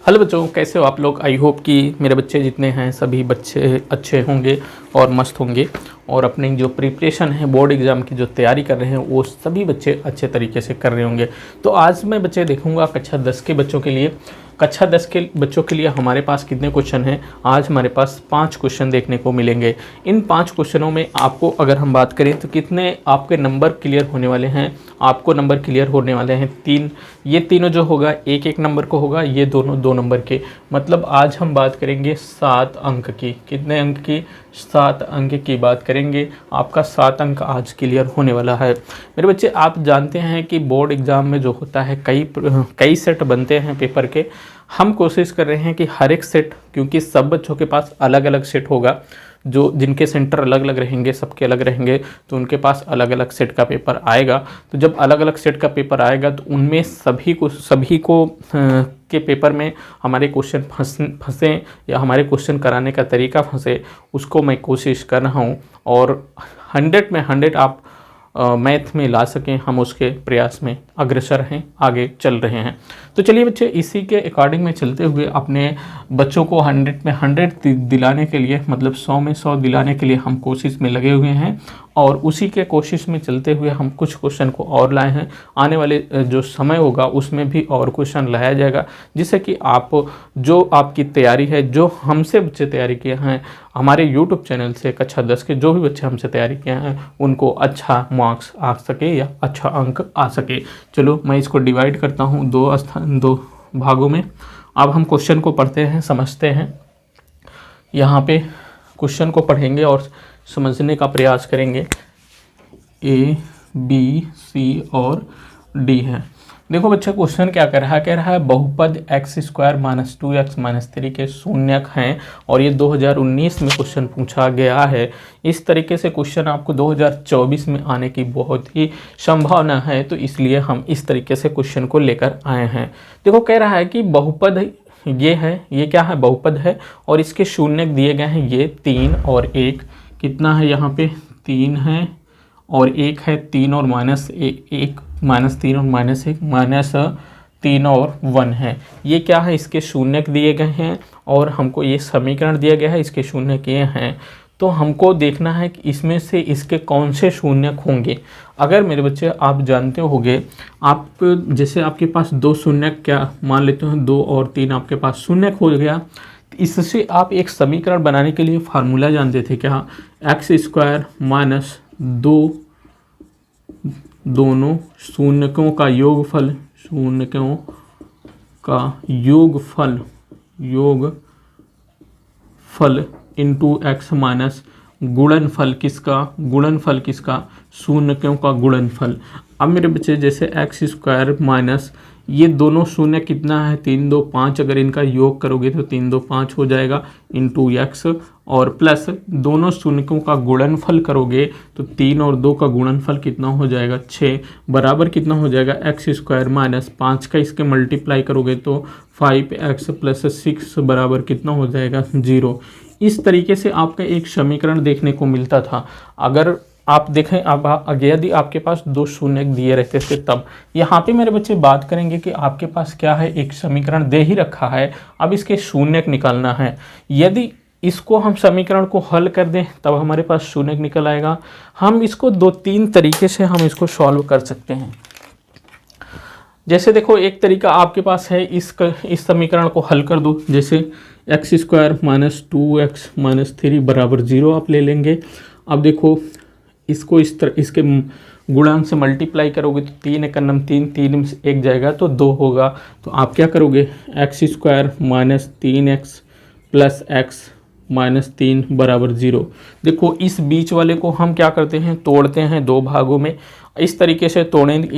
Hello बच्चों, कैसे हो आप लोग। आई होप कि मेरे बच्चे जितने हैं सभी बच्चे अच्छे होंगे और मस्त होंगे और अपनी जो प्रिपरेशन है बोर्ड एग्ज़ाम की जो तैयारी कर रहे हैं वो सभी बच्चे अच्छे तरीके से कर रहे होंगे। तो आज मैं बच्चे देखूंगा कक्षा 10 के बच्चों के लिए। कक्षा 10 के बच्चों के लिए हमारे पास कितने क्वेश्चन हैं। आज हमारे पास 5 क्वेश्चन देखने को मिलेंगे। इन 5 क्वेश्चनों में आपको अगर हम बात करें तो कितने आपके नंबर क्लियर होने वाले हैं। आपको नंबर क्लियर होने वाले हैं 3। ये तीनों जो होगा एक एक नंबर को होगा, ये दोनों 2 नंबर के। मतलब आज हम बात करेंगे 7 अंक की। कितने अंक की? 7 अंक की बात करेंगे। आपका 7 अंक आज क्लियर होने वाला है। मेरे बच्चे, आप जानते हैं कि बोर्ड एग्ज़ाम में जो होता है कई सेट बनते हैं पेपर के। हम कोशिश कर रहे हैं कि हर एक सेट, क्योंकि सब बच्चों के पास अलग अलग सेट होगा, जो जिनके सेंटर अलग अलग रहेंगे, सबके अलग रहेंगे, तो उनके पास अलग अलग सेट का पेपर आएगा। तो जब अलग अलग सेट का पेपर आएगा तो उनमें सभी को के पेपर में हमारे क्वेश्चन फंसे या हमारे क्वेश्चन कराने का तरीका फंसे, उसको मैं कोशिश कर रहा हूँ और 100 में 100 आप मैथ में ला सकें। हम उसके प्रयास में अग्रसर हैं, आगे चल रहे हैं। तो चलिए बच्चे, इसी के अकॉर्डिंग में चलते हुए अपने बच्चों को 100 में 100 दिलाने के लिए, मतलब 100 में 100 दिलाने के लिए हम कोशिश में लगे हुए हैं और उसी के कोशिश में चलते हुए हम कुछ क्वेश्चन को और लाए हैं। आने वाले जो समय होगा उसमें भी और क्वेश्चन लाया जाएगा, जिससे कि आप जो आपकी तैयारी है, जो हमसे बच्चे तैयारी किए हैं हमारे यूट्यूब चैनल से, कक्षा 10 के जो भी बच्चे हमसे तैयारी किए हैं उनको अच्छा मार्क्स आ सके या अच्छा अंक आ सके। चलो मैं इसको डिवाइड करता हूँ दो भागों में। अब हम क्वेश्चन को पढ़ते हैं, समझते हैं। यहाँ पे क्वेश्चन को पढ़ेंगे और समझने का प्रयास करेंगे। A, B, C और D है। देखो बच्चा, क्वेश्चन क्या कह रहा है? कह रहा है बहुपद x² - 2x - 3 के शून्यक हैं और ये 2019 में क्वेश्चन पूछा गया है। इस तरीके से क्वेश्चन आपको 2024 में आने की बहुत ही संभावना है, तो इसलिए हम इस तरीके से क्वेश्चन को लेकर आए हैं। देखो, कह रहा है कि बहुपद ये है, ये क्या है? बहुपद है और इसके शून्यक दिए गए हैं ये 3 और 1। कितना है यहाँ पे? 3 है और 1 है। 3 और -1 -3 और -1 -3 और 1 है। ये क्या है? इसके शून्यक दिए गए हैं और हमको ये समीकरण दिया गया है, इसके शून्यक ये हैं। तो हमको देखना है कि इसमें से इसके कौन से शून्यक होंगे। अगर मेरे बच्चे आप जानते होंगे, आप जैसे आपके पास 2 शून्यक, क्या मान लेते हैं 2 और 3 आपके पास शून्यक हो गया, इससे आप एक समीकरण बनाने के लिए फार्मूला जानते थे क्या? x² - 2 दोनों शून्यकों का योगफल, शून्यकों का योगफल इंटू x माइनस गुणनफल किसका? शून्यकों का गुणनफल। अब मेरे बच्चे, जैसे x² माइनस ये दोनों शून्य कितना है? 3 2 5। अगर इनका योग करोगे तो 3 2 5 हो जाएगा इंटू x, और प्लस दोनों शून्यकों का गुणनफल करोगे तो 3 और 2 का गुणनफल कितना हो जाएगा? 6 बराबर कितना हो जाएगा? x² माइनस 5 का इसके मल्टीप्लाई करोगे तो 5x + 6 बराबर कितना हो जाएगा? 0। इस तरीके से आपका एक समीकरण देखने को मिलता था। अगर आप देखें, अब यदि आपके पास 2 शून्य दिए रहते थे तब। यहाँ पे मेरे बच्चे बात करेंगे कि आपके पास क्या है, एक समीकरण दे ही रखा है, अब इसके शून्यक निकालना है। यदि इसको हम समीकरण को हल कर दें तब हमारे पास शून्यक निकल आएगा। हम इसको 2-3 तरीके से हम इसको सॉल्व कर सकते हैं। जैसे देखो, एक तरीका आपके पास है, इस समीकरण को हल कर दो। जैसे x² - 2x - 3 बराबर 0 आप ले लेंगे। अब देखो, इसको इस तरह इसके गुणांक से मल्टीप्लाई करोगे तो 3 × 9 3, 3 में से 1 जाएगा तो 2 होगा। तो आप क्या करोगे? x² - 3x + x - 3 बराबर 0। देखो, इस बीच वाले को हम क्या करते हैं? तोड़ते हैं 2 भागों में। इस तरीके से तोड़ेंगे,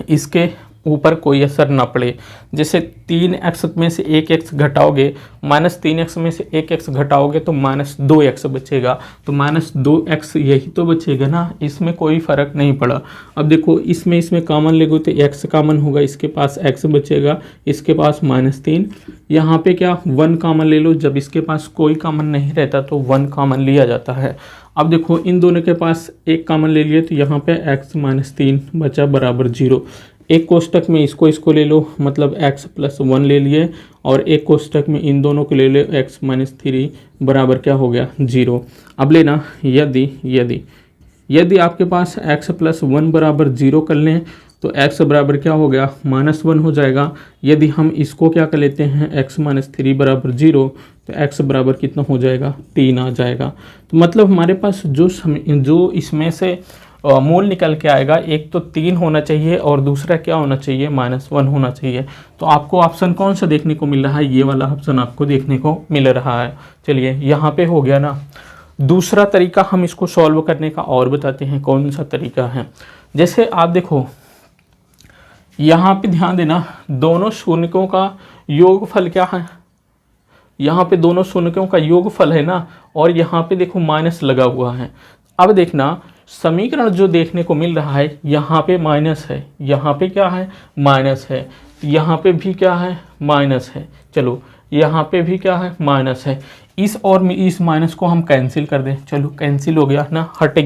इसके ऊपर कोई असर ना पड़े। जैसे 3x में से 1x घटाओगे, -3x में से 1x घटाओगे तो -2x बचेगा। तो -2x यही तो बचेगा ना, इसमें कोई फ़र्क नहीं पड़ा। अब देखो, इसमें कॉमन लेगो तो x कॉमन होगा, इसके पास x बचेगा, इसके पास -3। यहाँ पे क्या 1 कॉमन ले लो, जब इसके पास कोई कॉमन नहीं रहता तो 1 कॉमन लिया जाता है। अब देखो, इन दोनों के पास एक कॉमन ले लिए तो यहाँ पे x - 3 बचा बराबर 0। एक कोष्टक में इसको ले लो, मतलब x+1 ले लिए, और एक कोष्टक में इन दोनों को ले लो x-3 बराबर क्या हो गया 0। अब लेना यदि आपके पास x+1 बराबर 0 कर लें तो x बराबर क्या हो गया -1 हो जाएगा। यदि हम इसको क्या कर लेते हैं x-3 बराबर 0 तो x बराबर कितना हो जाएगा 3 आ जाएगा। तो मतलब हमारे पास जो इसमें से मूल निकल के आएगा, एक तो 3 होना चाहिए और दूसरा क्या होना चाहिए -1 होना चाहिए। तो आपको ऑप्शन कौन सा देखने को मिल रहा है, ये वाला ऑप्शन आपको देखने को मिल रहा है। चलिए यहाँ पे हो गया ना। दूसरा तरीका हम इसको सॉल्व करने का और बताते हैं कौन सा तरीका है। जैसे आप देखो यहाँ पे ध्यान देना, दोनों शून्यकों का योगफल क्या है, यहाँ पे दोनों शून्यकों का योगफल है ना, और यहाँ पे देखो माइनस लगा हुआ है। अब देखना समीकरण जो देखने को मिल रहा है, यहाँ पे माइनस है, यहाँ पे क्या है माइनस है, यहाँ पे भी क्या है माइनस है, चलो यहाँ पे भी क्या है माइनस है। इस और इस माइनस को हम कैंसिल कर दें, चलो कैंसिल हो गया ना, हट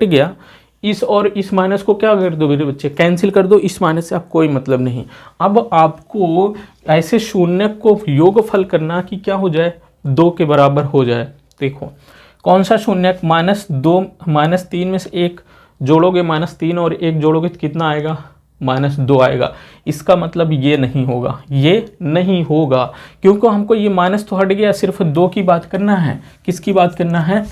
गया। इस और इस माइनस को क्या कर दो मेरे बच्चे, कैंसिल कर दो, इस माइनस से आप कोई मतलब नहीं। अब आपको ऐसे शून्य को योगफल करना कि क्या हो जाए 2 के बराबर हो जाए। देखो कौन सा शून्य, -3 में से एक जोड़ोगे -3 और एक जोड़ोगे तो कितना आएगा -2 आएगा। इसका मतलब ये नहीं होगा, क्योंकि हमको ये माइनस तो हट गया, सिर्फ 2 की बात करना है। किसकी बात करना है,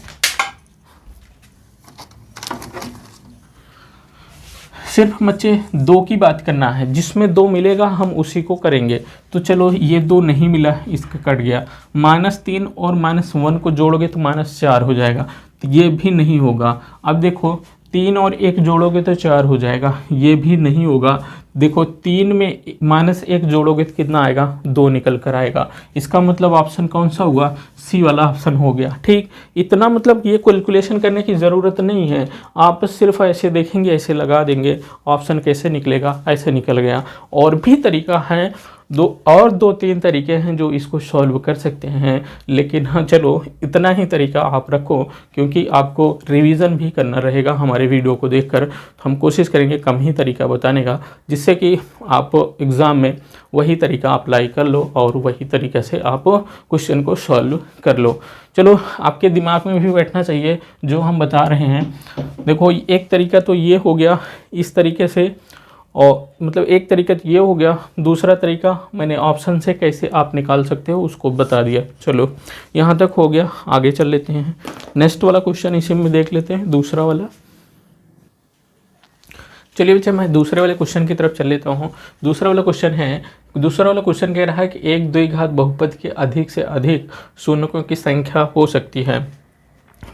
सिर्फ बच्चे 2 की बात करना है, जिसमें 2 मिलेगा हम उसी को करेंगे। तो चलो ये 2 नहीं मिला, इसका कट गया। -3 और -1 को जोड़ोगे तो -4 हो जाएगा, तो ये भी नहीं होगा। अब देखो 3 और 1 जोड़ोगे तो 4 हो जाएगा, ये भी नहीं होगा। देखो 3 में -1 जोड़ोगे तो कितना आएगा 2 निकल कर आएगा। इसका मतलब ऑप्शन कौन सा हुआ, सी वाला ऑप्शन हो गया। ठीक, इतना मतलब ये कैलकुलेशन करने की ज़रूरत नहीं है, आप सिर्फ ऐसे देखेंगे, ऐसे लगा देंगे, ऑप्शन कैसे निकलेगा, ऐसे निकल गया। और भी तरीका है, 2-3 तरीके हैं जो इसको सॉल्व कर सकते हैं, लेकिन हाँ चलो इतना ही तरीका आप रखो, क्योंकि आपको रिवीजन भी करना रहेगा हमारे वीडियो को देखकर। तो हम कोशिश करेंगे कम ही तरीका बताने का, जिससे कि आप एग्ज़ाम में वही तरीका अप्लाई कर लो और वही तरीके से आप क्वेश्चन को सॉल्व कर लो। चलो आपके दिमाग में भी बैठना चाहिए जो हम बता रहे हैं। देखो एक तरीका तो ये हो गया इस तरीके से, और मतलब एक तरीका ये हो गया, दूसरा तरीका मैंने ऑप्शन से कैसे आप निकाल सकते हो उसको बता दिया। चलो यहाँ तक हो गया, आगे चल लेते हैं। नेक्स्ट वाला क्वेश्चन इसी में देख लेते हैं, दूसरा वाला। चलिए बच्चा मैं दूसरे वाले क्वेश्चन की तरफ चल लेता हूँ। दूसरा वाला क्वेश्चन कह रहा है कि एक द्विघात बहुपद के अधिक से अधिक शून्यकों की संख्या हो सकती है।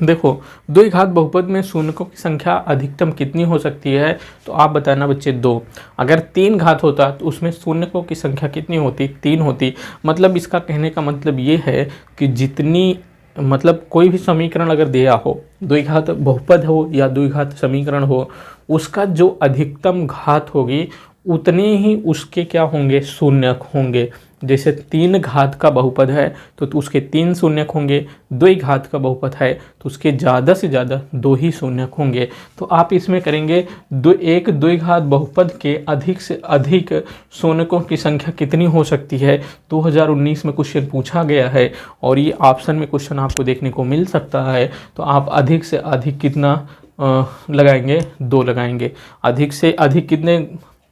देखो द्विघात बहुपद में शून्यकों की संख्या अधिकतम कितनी हो सकती है, तो आप बताना बच्चे 2। अगर 3 घात होता तो उसमें शून्यकों की संख्या कितनी होती, 3 होती। मतलब इसका कहने का मतलब ये है कि जितनी मतलब कोई भी समीकरण अगर दिया हो, द्विघात बहुपद हो या द्विघात समीकरण हो, उसका जो अधिकतम घात होगी उतने ही उसके क्या होंगे शून्यक होंगे। जैसे 3 घात का बहुपद है तो उसके 3 शून्यक होंगे, 2 घात का बहुपद है तो उसके ज़्यादा से ज़्यादा 2 ही शून्यक होंगे। तो आप इसमें करेंगे एक द्विघात बहुपद के अधिक से अधिक शून्यकों की संख्या कितनी हो सकती है। 2019 में क्वेश्चन पूछा गया है और ये ऑप्शन में क्वेश्चन आपको देखने को मिल सकता है। तो आप अधिक से अधिक कितना लगाएंगे, 2 लगाएंगे। अधिक से अधिक कितने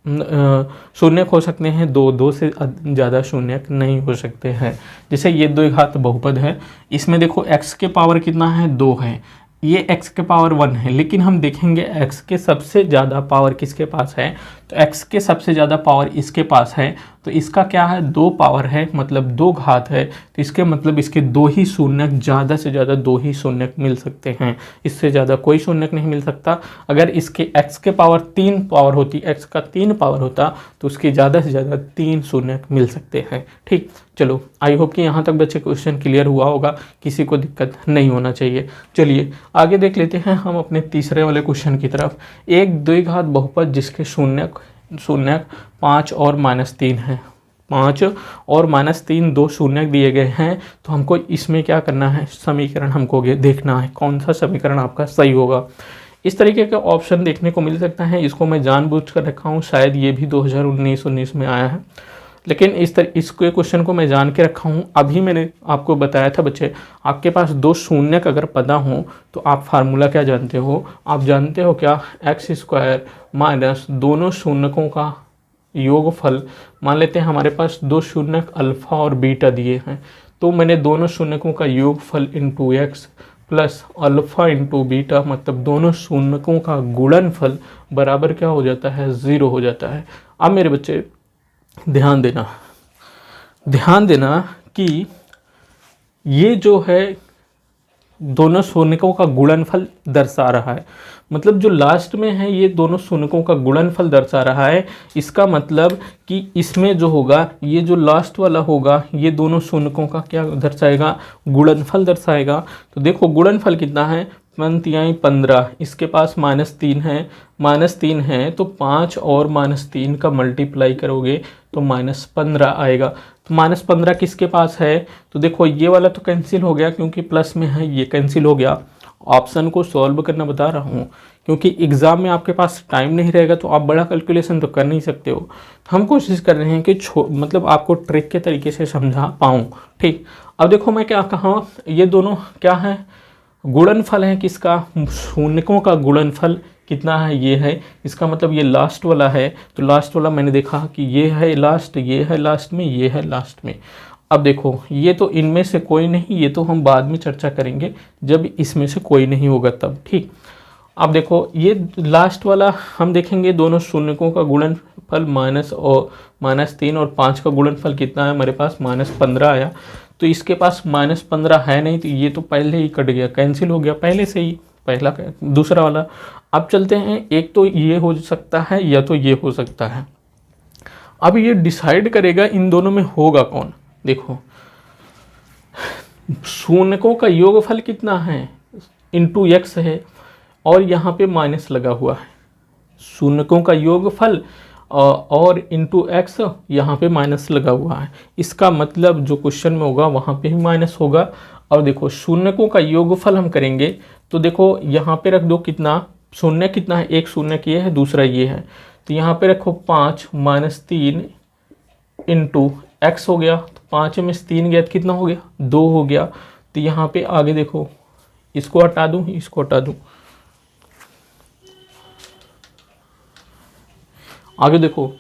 शून्यक हो सकते हैं, 2 से ज़्यादा शून्यक नहीं हो सकते हैं। जैसे ये द्विघात बहुपद है, इसमें देखो x के पावर कितना है 2 है, ये x के पावर 1 है, लेकिन हम देखेंगे x के सबसे ज़्यादा पावर किसके पास है, तो x के सबसे ज़्यादा पावर इसके पास है। तो इसका क्या है 2 पावर है, मतलब 2 घात है, तो इसके मतलब इसके 2 ही शून्यक, ज़्यादा से ज़्यादा 2 ही शून्यक मिल सकते हैं, इससे ज़्यादा कोई शून्यक नहीं मिल सकता। अगर इसके x के पावर 3 पावर होती, x का 3 पावर होता तो उसके ज़्यादा से ज़्यादा 3 शून्यक मिल सकते हैं। ठीक, चलो आई होप कि यहाँ तक बच्चे क्वेश्चन क्लियर हुआ होगा, किसी को दिक्कत नहीं होना चाहिए। चलिए आगे देख लेते हैं हम अपने तीसरे वाले क्वेश्चन की तरफ। एक द्विघात बहुपद जिसके शून्यक 5 और -3 है, 5 और -3 2 शून्यक दिए गए हैं। तो हमको इसमें क्या करना है, समीकरण हमको देखना है कौन सा समीकरण आपका सही होगा। इस तरीके का ऑप्शन देखने को मिल सकता है। इसको मैं जानबूझ कर रखा हूँ, शायद ये भी 2019 में आया है, लेकिन इसके क्वेश्चन को मैं जान के रखा हूँ। अभी मैंने आपको बताया था बच्चे, आपके पास दो शून्यक अगर पता हो तो आप फार्मूला क्या जानते हो, आप जानते हो क्या, एक्स स्क्वायर माइनस दोनों शून्यकों का योगफल। मान लेते हैं हमारे पास दो शून्यक अल्फा और बीटा दिए हैं, तो मैंने दोनों शून्यकों का योगफल into x plus alpha into beta, मतलब दोनों शून्यकों का गुणनफल बराबर क्या हो जाता है, 0 हो जाता है। अब मेरे बच्चे ध्यान देना कि ये जो है दोनों शून्यकों का गुणनफल दर्शा रहा है, मतलब जो लास्ट में है ये दोनों शून्यकों का गुणनफल दर्शा रहा है। इसका मतलब कि इसमें जो होगा, ये जो लास्ट वाला होगा, ये दोनों शून्यकों का क्या दर्शाएगा, गुणनफल दर्शाएगा। तो देखो गुणनफल कितना है, 15, इसके पास -3 है, तो 5 और -3 का मल्टीप्लाई करोगे तो -15 आएगा। तो -15 किसके पास है, तो देखो ये वाला तो कैंसिल हो गया क्योंकि प्लस में है, ये कैंसिल हो गया। ऑप्शन को सॉल्व करना बता रहा हूँ क्योंकि एग्ज़ाम में आपके पास टाइम नहीं रहेगा तो आप बड़ा कैलकुलेशन तो कर नहीं सकते हो। तो हम कोशिश कर रहे हैं कि मतलब आपको ट्रिक के तरीके से समझा पाऊँ। ठीक, अब देखो मैं क्या कहा, ये दोनों क्या है, गुणनफल है किसका, शून्यकों का गुणनफल कितना है, ये है। इसका मतलब ये लास्ट वाला है, तो लास्ट वाला मैंने देखा कि ये है लास्ट, ये है लास्ट में, ये है लास्ट में। अब देखो ये तो इनमें से कोई नहीं, ये तो हम बाद में चर्चा करेंगे जब इसमें से कोई नहीं होगा तब। ठीक, अब देखो ये लास्ट वाला हम देखेंगे, दोनों शून्यकों का गुणनफल -3 और 5 का गुणनफल कितना है हमारे पास, -15 आया। तो इसके पास -15 है नहीं, तो ये तो पहले ही कट गया, कैंसिल हो गया पहले से ही, पहला दूसरा वाला। अब चलते हैं, एक तो ये हो सकता है या तो ये हो सकता है। अब ये डिसाइड करेगा इन दोनों में होगा कौन। देखो शून्यकों का योगफल कितना है, इंटू एक्स है, और यहाँ पे माइनस लगा हुआ है। शून्यकों का योगफल और इंटू एक्स, यहाँ पे माइनस लगा हुआ है। इसका मतलब जो क्वेश्चन में होगा वहाँ पे भी माइनस होगा। और देखो शून्यकों का योगफल हम करेंगे तो देखो यहाँ पे रख दो, कितना शून्य कितना है, एक शून्य ये है, दूसरा ये है, तो यहाँ पे रखो 5 -3 इंटू एक्स हो गया। तो 5 में से 3 गया तो कितना हो गया, 2 हो गया। तो यहाँ पे आगे देखो, इसको हटा दूँ, इसको हटा दूँ, आगे देखो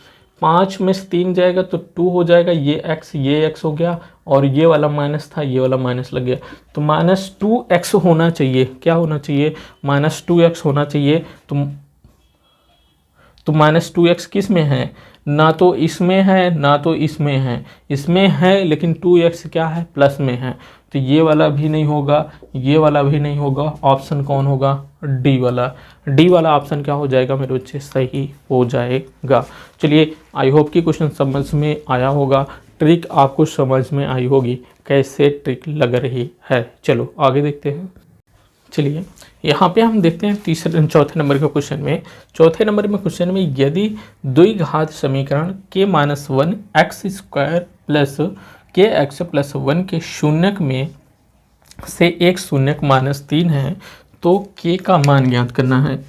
5 में से 3 जाएगा तो 2 हो जाएगा, ये एक्स हो गया, और ये वाला माइनस था, ये वाला माइनस लग गया। तो -2x होना चाहिए, क्या होना चाहिए, -2x होना चाहिए। तो -2x किस में है, ना तो इसमें है ना तो इसमें है, इसमें है लेकिन 2x क्या है, प्लस में है। तो ये वाला भी नहीं होगा, ये वाला भी नहीं होगा। ऑप्शन कौन होगा, डी वाला ऑप्शन क्या हो जाएगा मेरे बच्चे, सही हो जाएगा। चलिए आई होप कि क्वेश्चन समझ में आया होगा, ट्रिक आपको समझ में आई होगी, कैसे ट्रिक लग रही है। चलो आगे देखते हैं। चलिए यहाँ पे हम देखते हैं चौथे नंबर के क्वेश्चन में। चौथे नंबर में क्वेश्चन में यदि द्विघात समीकरण k-1 x square plus kx plus 1 के शून्यक में से एक शून्यक -3 है तो k का मान ज्ञात करना है।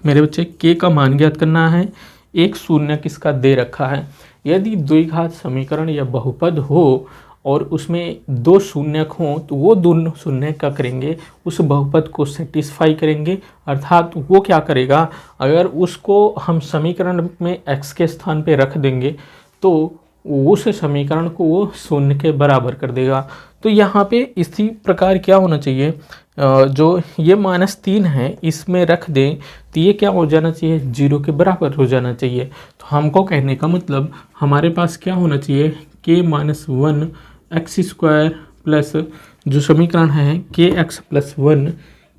मेरे बच्चे k का मान ज्ञात करना है, एक शून्यक इसका दे रखा है। यदि द्विघात समीकरण या बहुपद हो और उसमें दो शून्यक हों तो वो दोनों शून्यक क्या करेंगे, उस बहुपद को सेटिस्फाई करेंगे। अर्थात वो क्या करेगा, अगर उसको हम समीकरण में x के स्थान पे रख देंगे तो उस समीकरण को वो शून्य के बराबर कर देगा। तो यहाँ पे इसी प्रकार क्या होना चाहिए, जो ये -3 है इसमें रख दें तो ये क्या हो जाना चाहिए, 0 के बराबर हो जाना चाहिए। तो हमको कहने का मतलब हमारे पास क्या होना चाहिए, k-1 x स्क्वायर प्लस जो समीकरण है kx प्लस 1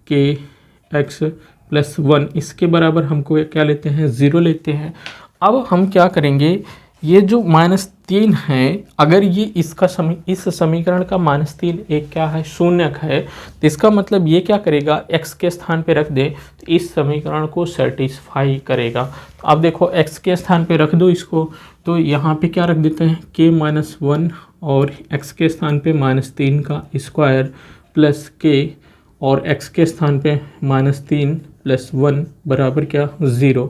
kx प्लस 1 इसके बराबर हमको क्या लेते हैं, 0 लेते हैं। अब हम क्या करेंगे, ये जो -3 है अगर ये इसका इस समीकरण का -3 एक क्या है, शून्यक है, तो इसका मतलब ये क्या करेगा, x के स्थान पे रख दे तो इस समीकरण को सेटिस्फाई करेगा। तो अब देखो x के स्थान पे रख दो इसको, तो यहाँ पे क्या रख देते हैं k-1 और x के स्थान पे -3 का स्क्वायर प्लस k और x के स्थान पे -3 + 1 बराबर क्या 0।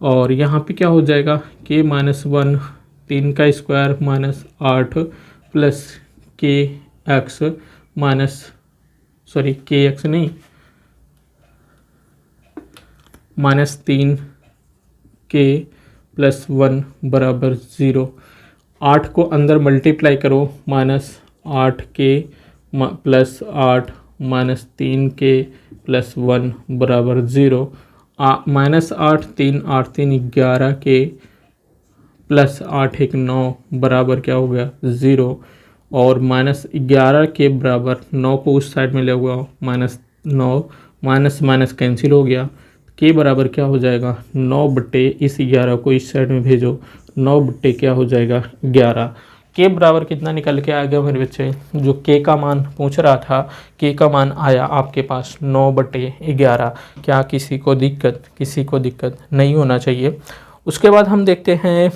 और यहाँ पे क्या हो जाएगा k - 1 3 का स्क्वायर -8 प्लस kx kx नहीं -3k + 1 बराबर 0। 8 को अंदर मल्टीप्लाई करो -8k + 8 -3k + 1 बराबर 0। -8 3 8 3 11k + 8 1 9 बराबर क्या हो गया 0। और -11 के बराबर 9 को उस साइड में ले हुआ -9 माइनस माइनस कैंसिल हो गया। के बराबर क्या हो जाएगा 9 बट्टे इस 11 को इस साइड में भेजो 9 बट्टे क्या हो जाएगा 11। के बराबर कितना निकल के आ गया मेरे बच्चे, जो के का मान पूछ रहा था के का मान आया आपके पास 9 बट्टे 11। क्या किसी को दिक्कत नहीं होना चाहिए। उसके बाद हम देखते हैं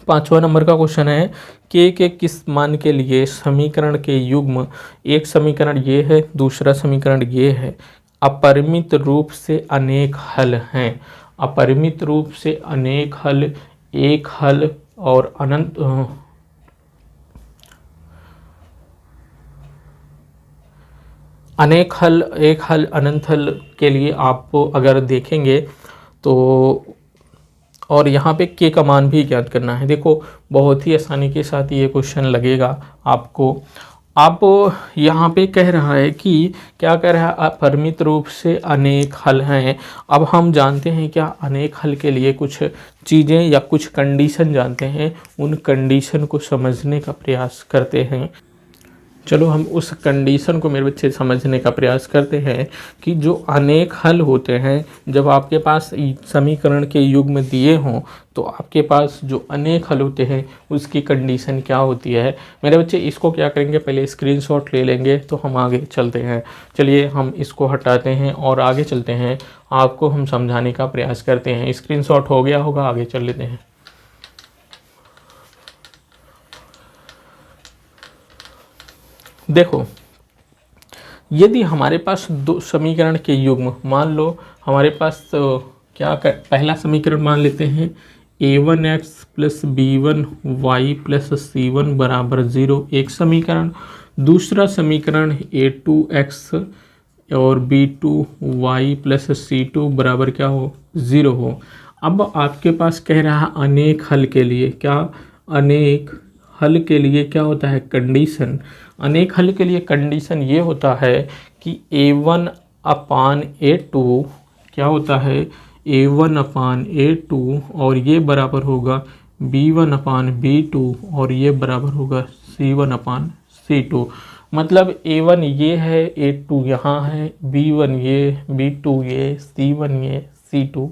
5वां नंबर का क्वेश्चन है के किस मान के लिए समीकरण के युग्म, एक समीकरण ये है दूसरा समीकरण ये है, अपरिमित रूप से अनेक हल हैं। अपरिमित रूप से अनेक हल, एक हल और अनंत अनेक हल, एक हल, अनंत हल के लिए आपको अगर देखेंगे तो, और यहाँ पे के का मान भी ज्ञात करना है। देखो बहुत ही आसानी के साथ ये क्वेश्चन लगेगा आपको। आप यहाँ पे कह रहा है कि क्या कह रहा है अपरिमित रूप से अनेक हल हैं। अब हम जानते हैं क्या अनेक हल के लिए कुछ चीज़ें या कुछ कंडीशन जानते हैं, उन कंडीशन को समझने का प्रयास करते हैं। चलो हम उस कंडीशन को मेरे बच्चे समझने का प्रयास करते हैं कि जो अनेक हल होते हैं, जब आपके पास समीकरण के युग्म दिए हों तो आपके पास जो अनेक हल होते हैं उसकी कंडीशन क्या होती है। मेरे बच्चे इसको क्या करेंगे, पहले स्क्रीनशॉट ले लेंगे तो हम आगे चलते हैं। चलिए हम इसको हटाते हैं और आगे चलते हैं, आपको हम समझाने का प्रयास करते हैं। स्क्रीनशॉट हो गया होगा, आगे चल लेते हैं। देखो यदि हमारे पास दो समीकरण के युग्म, मान लो हमारे पास पहला समीकरण मान लेते हैं a1x + b1y + c1 बराबर 0, एक समीकरण। दूसरा समीकरण a2x और b2y + c2 बराबर क्या हो 0 हो। अब आपके पास कह रहा है अनेक हल के लिए, क्या अनेक हल के लिए क्या होता है कंडीशन। अनेक हल के लिए कंडीशन ये होता है कि a1/a2 क्या होता है a1/a2 और ये बराबर होगा b1/b2 और ये बराबर होगा c1/c2। मतलब a1 ये है, a2 यहाँ है, b1 ये, b2 ये, c1 ये, c2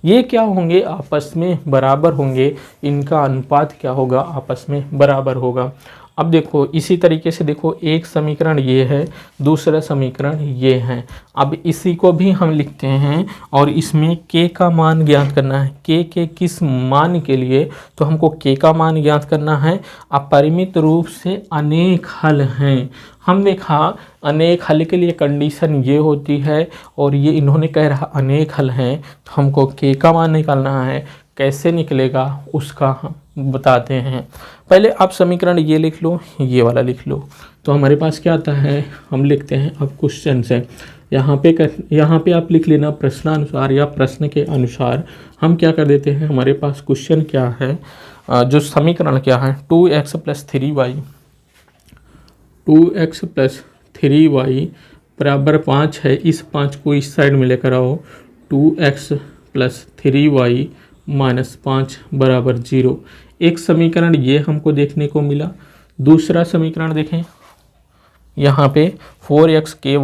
ये क्या होंगे आपस में बराबर होंगे, इनका अनुपात क्या होगा आपस में बराबर होगा। अब देखो इसी तरीके से देखो एक समीकरण ये है, दूसरा समीकरण ये है। अब इसी को भी हम लिखते हैं और इसमें के का मान ज्ञात करना है। के किस मान के लिए, तो हमको के का मान ज्ञात करना है। अपरिमित रूप से अनेक हल हैं। हम देखा अनेक हल के लिए कंडीशन ये होती है और ये इन्होंने कह रहा अनेक हल हैं, तो हमको के का मान निकालना है। कैसे निकलेगा उसका हम बताते हैं। पहले आप समीकरण ये लिख लो, ये वाला लिख लो, तो हमारे पास क्या आता है, हम लिखते हैं अब क्वेश्चन से। यहाँ पे आप लिख लेना प्रश्नानुसार या प्रश्न के अनुसार। हम क्या कर देते हैं, हमारे पास क्वेश्चन क्या है, जो समीकरण क्या है 2x + 3y, 2x + 3y बराबर 5 है। इस 5 को इस साइड में लेकर आओ, 2x + 3y - 5 बराबर 0। एक समीकरण ये हमको देखने को मिला। दूसरा समीकरण देखें, यहाँ पे 4xky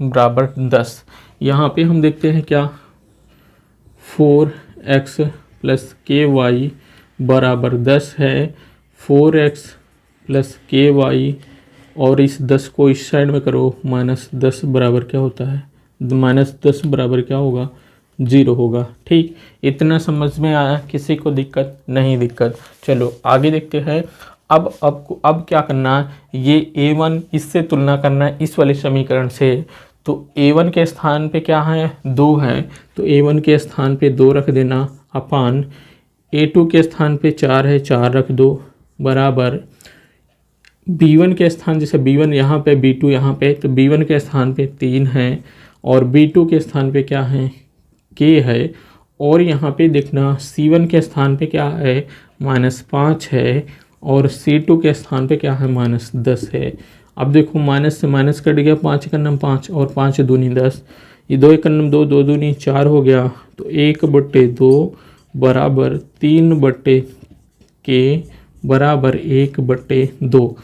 बराबर 10। यहाँ पे हम देखते हैं क्या 4x + ky बराबर 10 है। 4x + ky और इस 10 को इस साइड में करो, -10 बराबर क्या होता है, -10 बराबर क्या होगा 0 होगा। ठीक, इतना समझ में आया, किसी को दिक्कत नहीं दिक्कत। चलो आगे देखते हैं। अब क्या करना है, ये A1 इससे तुलना करना है इस वाले समीकरण से। तो A1 के स्थान पे क्या है, 2 है, तो A1 के स्थान पे 2 रख देना अपान A2 के स्थान पे 4 है, 4 रख दो, बराबर B1 के स्थान, जैसे B1 यहाँ पे B2 यहाँ पे, तो B1 के स्थान पे 3 है और B2 के स्थान पे क्या है, K है। और यहाँ पे देखना C1 के स्थान पे क्या है, -5 है और C2 के स्थान पे क्या है, -10 है। अब देखो माइनस से माइनस कट गया, 5 का नम 5 और 5 दूनी 10, ये 2 एक नम 2, 2 दूनी 4 हो गया, तो 1/2 बराबर 3/K बराबर 1/2।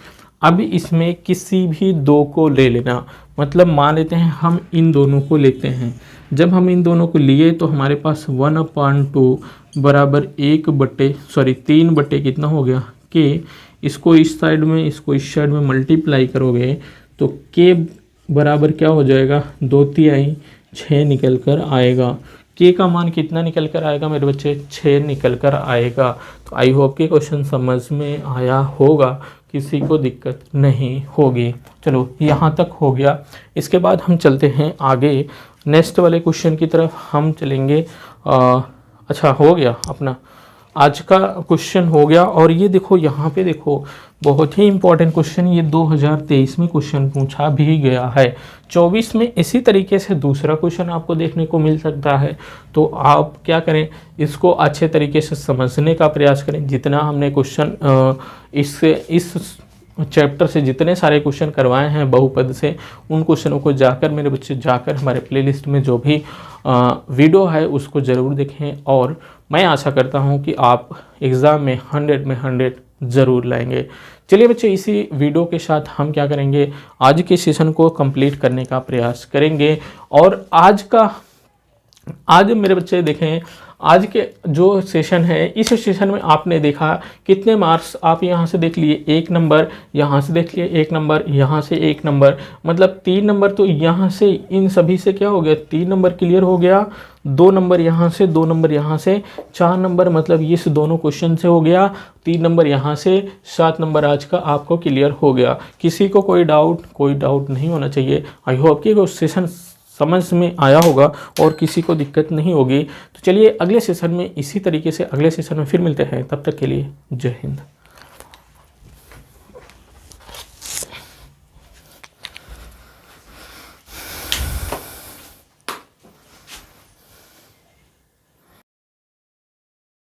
अब इसमें किसी भी 2 को ले लेना, मतलब मान लेते हैं हम इन दोनों को लेते हैं। जब हम इन दोनों को लिए तो हमारे पास 1/2 बराबर 3 कितना हो गया, K। इसको इस साइड में, इसको इस साइड में मल्टीप्लाई करोगे तो K बराबर क्या हो जाएगा, 2×3 6 निकल कर आएगा। K का मान कितना निकल कर आएगा मेरे बच्चे, 6 निकल कर आएगा। तो आई होप कि क्वेश्चन समझ में आया होगा, किसी को दिक्कत नहीं होगी। चलो यहाँ तक हो गया। इसके बाद हम चलते हैं आगे नेक्स्ट वाले क्वेश्चन की तरफ हम चलेंगे। अच्छा हो गया अपना आज का क्वेश्चन हो गया। और ये देखो यहाँ पे देखो बहुत ही इंपॉर्टेंट क्वेश्चन, ये 2023 में क्वेश्चन पूछा भी गया है। 24 में इसी तरीके से दूसरा क्वेश्चन आपको देखने को मिल सकता है। तो आप क्या करें, इसको अच्छे तरीके से समझने का प्रयास करें। जितना हमने क्वेश्चन इस चैप्टर से जितने सारे क्वेश्चन करवाए हैं बहुपद से, उन क्वेश्चनों को जाकर मेरे बच्चे जाकर हमारे प्लेलिस्ट में जो भी वीडियो है उसको ज़रूर देखें। और मैं आशा करता हूं कि आप एग्ज़ाम में 100 में 100 ज़रूर लाएंगे। चलिए बच्चे, इसी वीडियो के साथ हम क्या करेंगे, आज के सेशन को कंप्लीट करने का प्रयास करेंगे। और आज मेरे बच्चे देखें, आज के जो सेशन है, इस सेशन में आपने देखा कितने मार्क्स आप यहाँ से देख लिए 1 नंबर, यहाँ से देख लिए 1 नंबर, यहाँ से 1 नंबर, मतलब 3 नंबर। तो यहाँ से इन सभी से क्या हो गया, 3 नंबर क्लियर हो गया, 2 नंबर यहाँ से, 2 नंबर यहाँ से, 4 नंबर मतलब ये दोनों क्वेश्चन से हो गया, 3 नंबर यहाँ से, 7 नंबर आज का आपको क्लियर हो गया। किसी को कोई डाउट नहीं होना चाहिए। आई होप कि सेशन समझ में आया होगा और किसी को दिक्कत नहीं होगी। तो चलिए अगले सेशन में इसी तरीके से अगले सेशन में फिर मिलते हैं। तब तक के लिए जय हिंद।